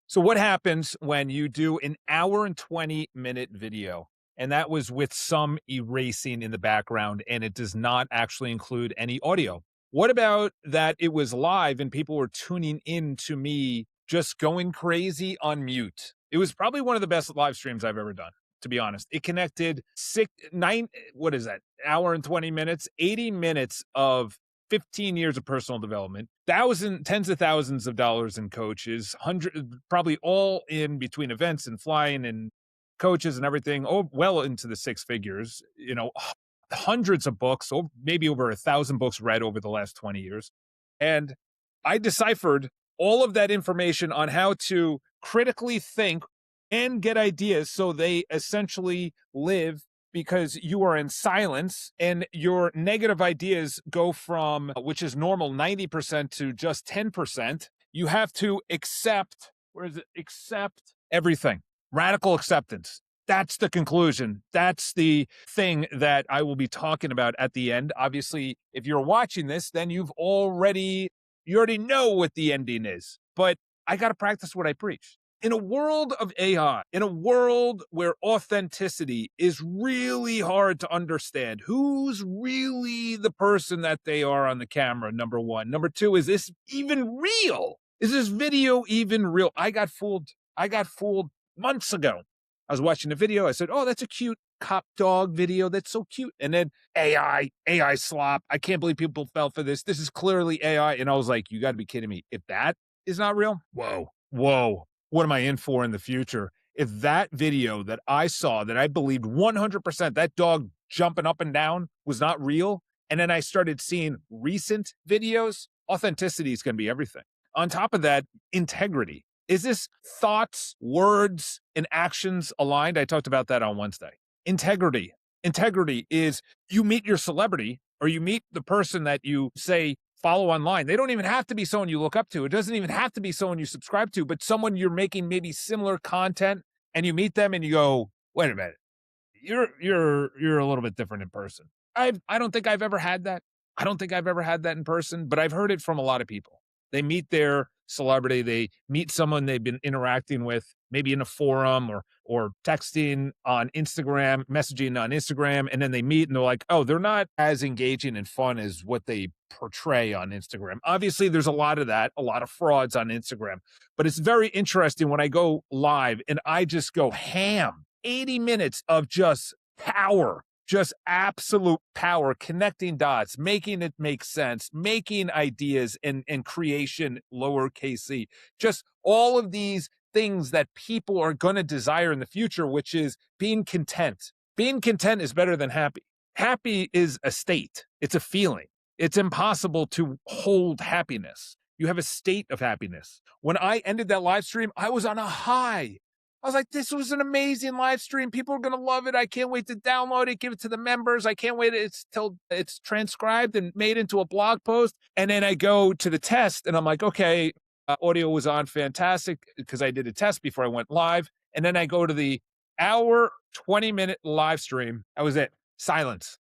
So what happens when you do an hour and 20-minute video? And that was with some erasing in the background, and it does not actually include any audio. What about that it was live and people were tuning in to me just going crazy on mute? It was probably one of the best live streams I've ever done, to be honest. It connected what is that? Hour and 20 minutes, 80 minutes of 15 years of personal development, tens of thousands of dollars in coaches, probably all in between events and flying and coaches and everything. Oh, well into the six figures, hundreds of books, maybe over 1,000 books read over the last 20 years. And I deciphered all of that information on how to critically think and get ideas so they essentially live, because you are in silence and your negative ideas go from, which is normal, 90% to just 10%. You have to accept, where is it? Accept everything. Radical acceptance. That's the conclusion. That's the thing that I will be talking about at the end. Obviously, if you're watching this, then you already know what the ending is. But I got to practice what I preach. In a world of AI, in a world where authenticity is really hard to understand, who's really the person that they are on the camera, number one. Number two, is this even real? Is this video even real? I got fooled. I got fooled months ago. I was watching a video. I said, oh, that's a cute cop dog video. That's so cute. And then AI slop. I can't believe people fell for this. This is clearly AI. And I was like, you got to be kidding me. If that is not real, whoa. What am I in for in the future? If that video that I saw, that I believed 100% that dog jumping up and down was not real, and then I started seeing recent videos, authenticity is going to be everything. On top of that, integrity. Is this thoughts, words, and actions aligned? I talked about that on Wednesday. Integrity. Integrity is you meet your celebrity or you meet the person that you say follow online. They don't even have to be someone you look up to. It doesn't even have to be someone you subscribe to, but someone you're making maybe similar content, and you meet them and you go, wait a minute, you're a little bit different in person. I don't think I've ever had that. I don't think I've ever had that in person, but I've heard it from a lot of people. They meet their celebrity, they meet someone they've been interacting with, maybe in a forum or texting on Instagram, messaging on Instagram, and then they meet and they're like, oh, they're not as engaging and fun as what they portray on Instagram. Obviously, there's a lot of that, a lot of frauds on Instagram, but it's very interesting when I go live and I just go ham, 80 minutes of just power, just absolute power, connecting dots, making it make sense, making ideas and creation, lowercase c, just all of these things that people are going to desire in the future, which is being content. Being content is better than happy. Happy is a state. It's a feeling. It's impossible to hold happiness. You have a state of happiness. When I ended that live stream, I was on a high. I was like, this was an amazing live stream. People are going to love it. I can't wait to download it, give it to the members. I can't wait till it's transcribed and made into a blog post. And then I go to the test and I'm like, okay, audio was on fantastic because I did a test before I went live. And then I go to the hour, 20-minute live stream. That was it. Silence.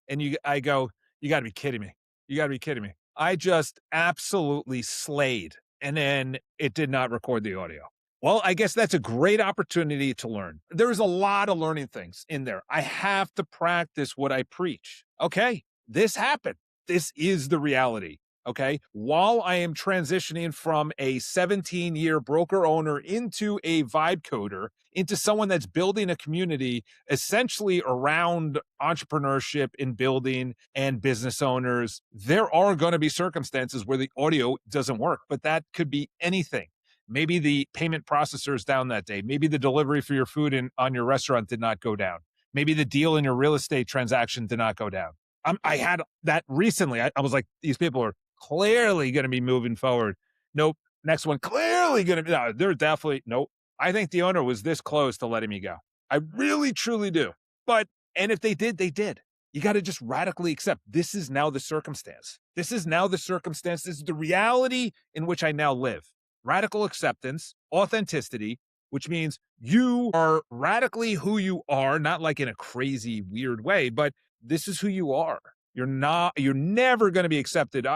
And I go, you got to be kidding me. You got to be kidding me. I just absolutely slayed. And then it did not record the audio. Well, I guess that's a great opportunity to learn. There's a lot of learning things in there. I have to practice what I preach. Okay, this happened. This is the reality. Okay, while I am transitioning from a 17-year broker owner into a vibe coder, into someone that's building a community essentially around entrepreneurship in building and business owners, there are going to be circumstances where the audio doesn't work, but that could be anything. Maybe the payment processor is down that day. Maybe the delivery for your food on your restaurant did not go down. Maybe the deal in your real estate transaction did not go down. I had that recently. I was like, these people are clearly going to be moving forward. Nope. Next one, clearly going to be, no, they're definitely, nope. I think the owner was this close to letting me go. I really, truly do. And if they did, they did. You got to just radically accept this is now the circumstance. This is now the circumstance. This is the reality in which I now live. Radical acceptance, authenticity, which means you are radically who you are, not like in a crazy, weird way, but this is who you are. You're never going to be accepted.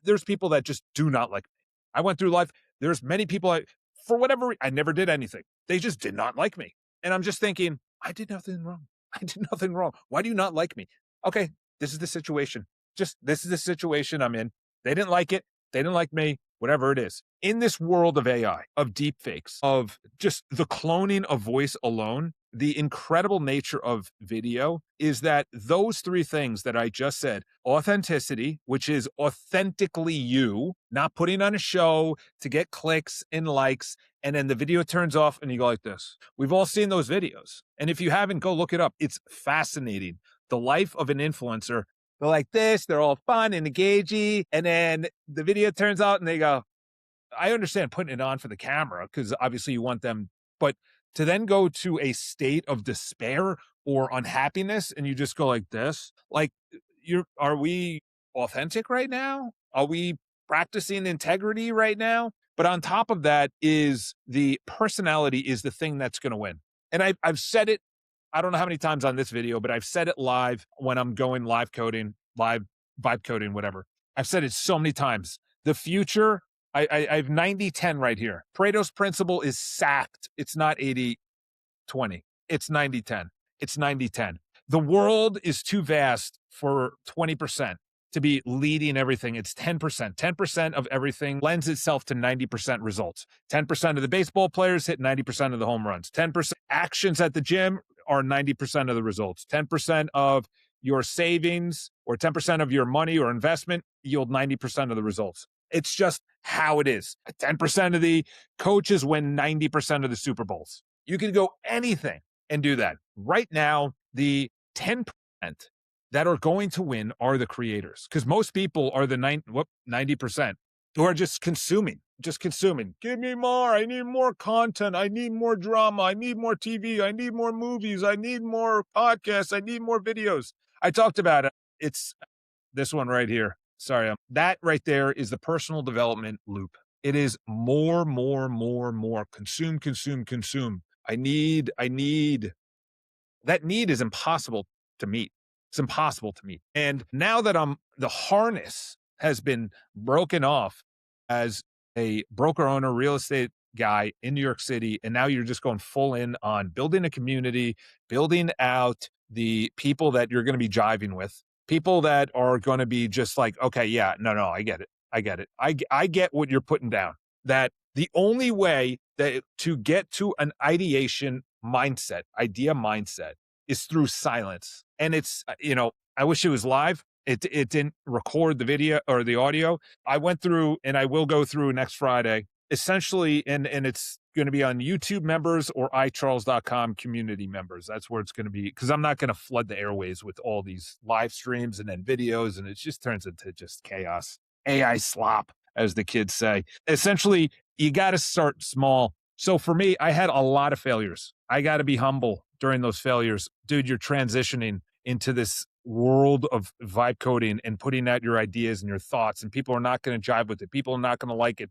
There's people that just do not like me. I went through life. There's many people, for whatever I never did anything. They just did not like me. And I'm just thinking, I did nothing wrong. I did nothing wrong. Why do you not like me? Okay, this is the situation. Just this is the situation I'm in. They didn't like it. They didn't like me, whatever it is. In this world of AI, of deep fakes, of just the cloning of voice alone, the incredible nature of video is that those three things that I just said, authenticity, which is authentically you, not putting on a show to get clicks and likes, and then the video turns off and you go like this. We've all seen those videos. And if you haven't, go look it up. It's fascinating. The life of an influencer. They're like this, they're all fun and engaging, and then the video turns out and they go, I understand putting it on for the camera because obviously you want them, but to then go to a state of despair or unhappiness and you just go like this, like are we authentic right now? Are we practicing integrity right now? But on top of that is the personality is the thing that's going to win. And I've said it, I don't know how many times on this video, but I've said it live when I'm going live coding, live vibe coding, whatever. I've said it so many times. The future, I have 90-10 right here. Pareto's principle is sacked. It's not 80-20. It's 90-10. It's 90-10. The world is too vast for 20% to be leading everything. It's 10%. 10% of everything lends itself to 90% results. 10% of the baseball players hit 90% of the home runs. 10% actions at the gym are 90% of the results. 10% of your savings or 10% of your money or investment yield 90% of the results. It's just how it is. 10% of the coaches win 90% of the Super Bowls. You can go anything and do that. Right now, the 10% that are going to win are the creators because most people are the 90% who are just consuming. Give me more. I need more content. I need more drama. I need more TV. I need more movies. I need more podcasts. I need more videos. I talked about it. It's this one right here. Sorry. That right there is the personal development loop. It is more. Consume. I need. That need is impossible to meet. It's impossible to meet. And now that the harness has been broken off as a broker owner, real estate guy in New York City, and now you're just going full in on building a community, building out the people that you're going to be jiving with, people that are going to be just like, okay, yeah, no, I get it. I get what you're putting down. That the only way that to get to an idea mindset is through silence. And it's, I wish it was live. It didn't record the video or the audio. I went through and I will go through next Friday, essentially, and it's going to be on YouTube members or iCharles.com community members. That's where it's going to be because I'm not going to flood the airways with all these live streams and then videos. And it just turns into just chaos. AI slop, as the kids say. Essentially, you got to start small. So for me, I had a lot of failures. I got to be humble during those failures. Dude, you're transitioning into this world of vibe coding and putting out your ideas and your thoughts, and people are not going to jive with it. People are not going to like it.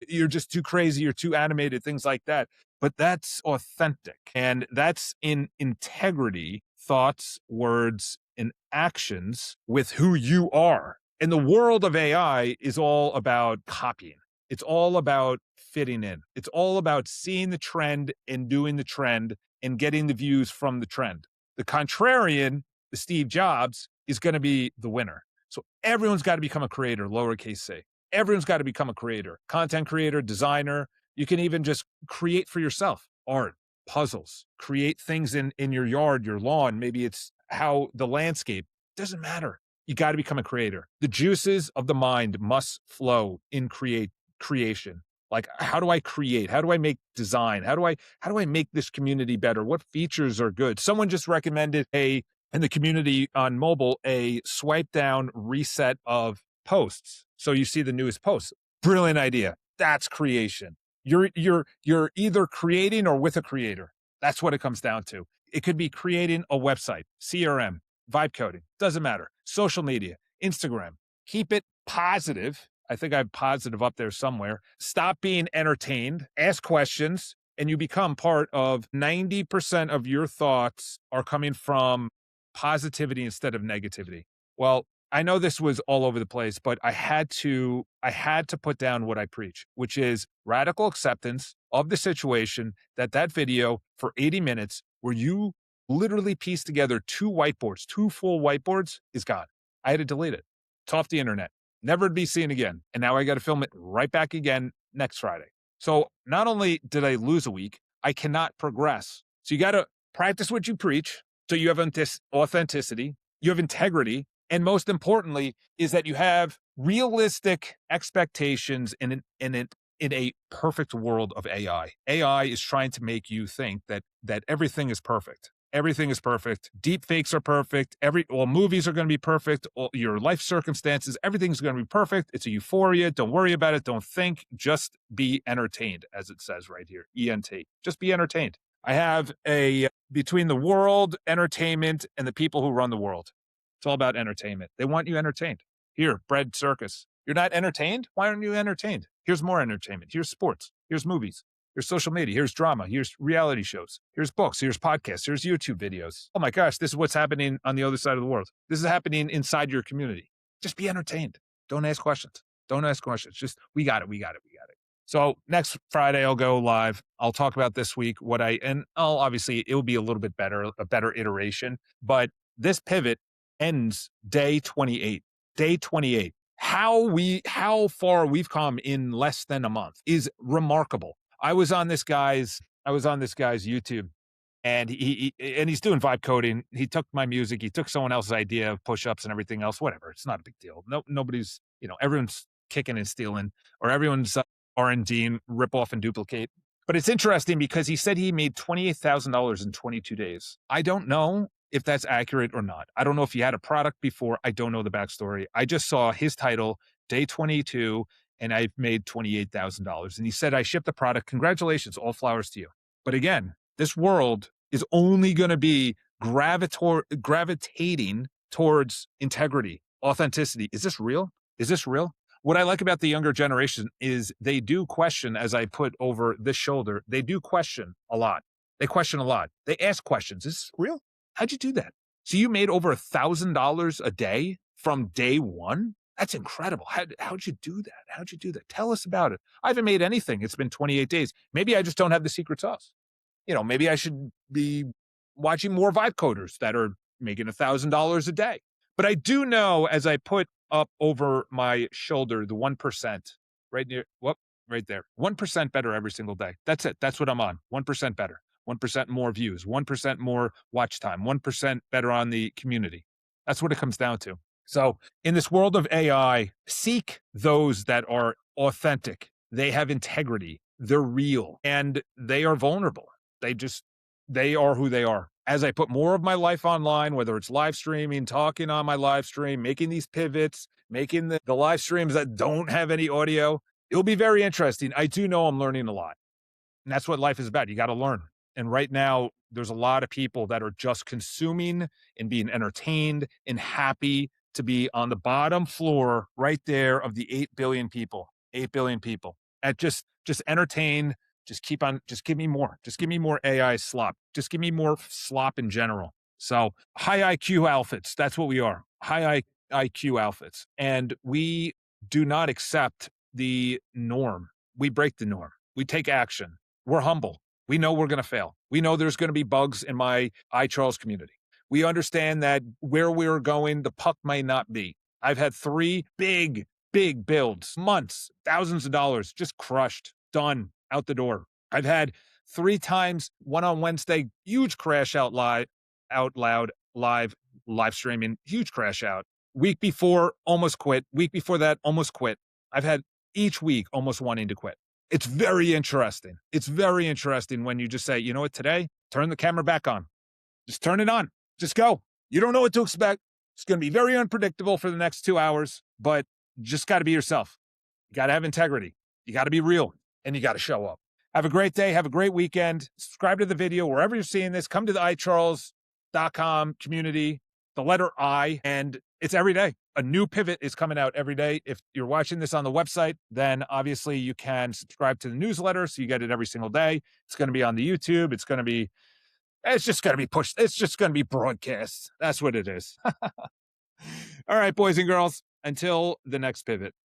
You're just too crazy. You're too animated, things like that. But that's authentic. And that's in integrity, thoughts, words, and actions with who you are. And the world of AI is all about copying. It's all about fitting in. It's all about seeing the trend and doing the trend and getting the views from the trend. The contrarian, the Steve Jobs, is going to be the winner. So everyone's got to become a creator, lowercase c. Everyone's got to become a creator, content creator, designer. You can even just create for yourself, art, puzzles, create things in your yard, your lawn. Maybe it's how the landscape, doesn't matter. You got to become a creator. The juices of the mind must flow in creation. Like, how do I create? How do I make design? How do I make this community better? What features are good? Someone just recommended in the community on mobile, a swipe down reset of posts. So you see the newest posts. Brilliant idea. That's creation. You're either creating or with a creator. That's what it comes down to. It could be creating a website, CRM, vibe coding, doesn't matter. Social media, Instagram. Keep it positive. I think I have positive up there somewhere. Stop being entertained, ask questions, and you become part of 90% of your thoughts are coming from positivity instead of negativity. Well, I know this was all over the place, but I had to put down what I preach, which is radical acceptance of the situation that that video for 80 minutes where you literally piece together two whiteboards, two full whiteboards is gone. I had to delete it. It's off the internet. Never to be seen again. And now I got to film it right back again next Friday. So not only did I lose a week, I cannot progress. So you got to practice what you preach. So you have authenticity, you have integrity, and most importantly is that you have realistic expectations in a perfect world of AI. AI is trying to make you think that everything is perfect. Everything is perfect. Deep fakes are perfect. All movies are going to be perfect. All your life circumstances, everything's going to be perfect. It's a euphoria. Don't worry about it. Don't think. Just be entertained, as it says right here. ENT. Just be entertained. I have a between the world, entertainment, and the people who run the world. It's all about entertainment. They want you entertained. Here, bread circus. You're not entertained? Why aren't you entertained? Here's more entertainment. Here's sports. Here's movies. Here's social media. Here's drama. Here's reality shows. Here's books. Here's podcasts. Here's YouTube videos. Oh my gosh, this is what's happening on the other side of the world. This is happening inside your community. Just be entertained. Don't ask questions. Don't ask questions. Just, we got it. We got it. We got it. So next Friday, I'll go live. I'll talk about this week, and I'll obviously, it will be a little bit better, a better iteration. But this pivot ends day 28. Day 28. How far we've come in less than a month is remarkable. I was on this guy's YouTube, and he's doing vibe coding. He took my music. He took someone else's idea of push-ups and everything else. Whatever. It's not a big deal. Nobody's, everyone's kicking and stealing, or everyone's R&D and rip off and duplicate. But it's interesting because he said he made $28,000 in 22 days. I don't know if that's accurate or not. I don't know if he had a product before. I don't know the backstory. I just saw his title, day 22, and I've made $28,000. And he said, I shipped the product. Congratulations, all flowers to you. But again, this world is only going to be gravitating towards integrity, authenticity. Is this real? Is this real? What I like about the younger generation is they do question, as I put over this shoulder, they do question a lot. They question a lot. They ask questions. Is this real? How'd you do that? So you made over $1,000 a day from day one? That's incredible. How'd you do that? How'd you do that? Tell us about it. I haven't made anything. It's been 28 days. Maybe I just don't have the secret sauce. Maybe I should be watching more vibe coders that are making $1,000 a day. But I do know, as I put up over my shoulder, the 1%, right there, 1% better every single day. That's it. That's what I'm on. 1% better, 1% more views, 1% more watch time, 1% better on the community. That's what it comes down to. So in this world of AI, seek those that are authentic. They have integrity. They're real, and they are vulnerable. They are who they are. As I put more of my life online, whether it's live streaming, talking on my live stream, making these pivots, making the live streams that don't have any audio, it'll be very interesting. I do know I'm learning a lot. And that's what life is about. You got to learn. And right now, there's a lot of people that are just consuming and being entertained and happy to be on the bottom floor right there of the 8 billion people. 8 billion people. At just entertain. Just give me more. Just give me more AI slop. Just give me more slop in general. So high IQ outfits, that's what we are. High IQ outfits. And we do not accept the norm. We break the norm. We take action. We're humble. We know we're going to fail. We know there's going to be bugs in my iCharles community. We understand that where we're going, the puck may not be. I've had 3 big builds, months, thousands of dollars, just crushed, done, out the door. I've had 3 times, one on Wednesday, huge crash out loud, live streaming, huge crash out. Week before, almost quit. Week before that, almost quit. I've had each week almost wanting to quit. It's very interesting. It's very interesting when you just say, you know what, today, turn the camera back on. Just turn it on. Just go. You don't know what to expect. It's going to be very unpredictable for the next 2 hours, but you just got to be yourself. You got to have integrity. You got to be real, and you got to show up. Have a great day. Have a great weekend. Subscribe to the video wherever you're seeing this. Come to the iCharles.com community, the letter I, and it's every day. A new pivot is coming out every day. If you're watching this on the website, then obviously you can subscribe to the newsletter so you get it every single day. It's going to be on the YouTube. It's just going to be pushed. It's just going to be broadcast. That's what it is. All right, boys and girls, until the next pivot.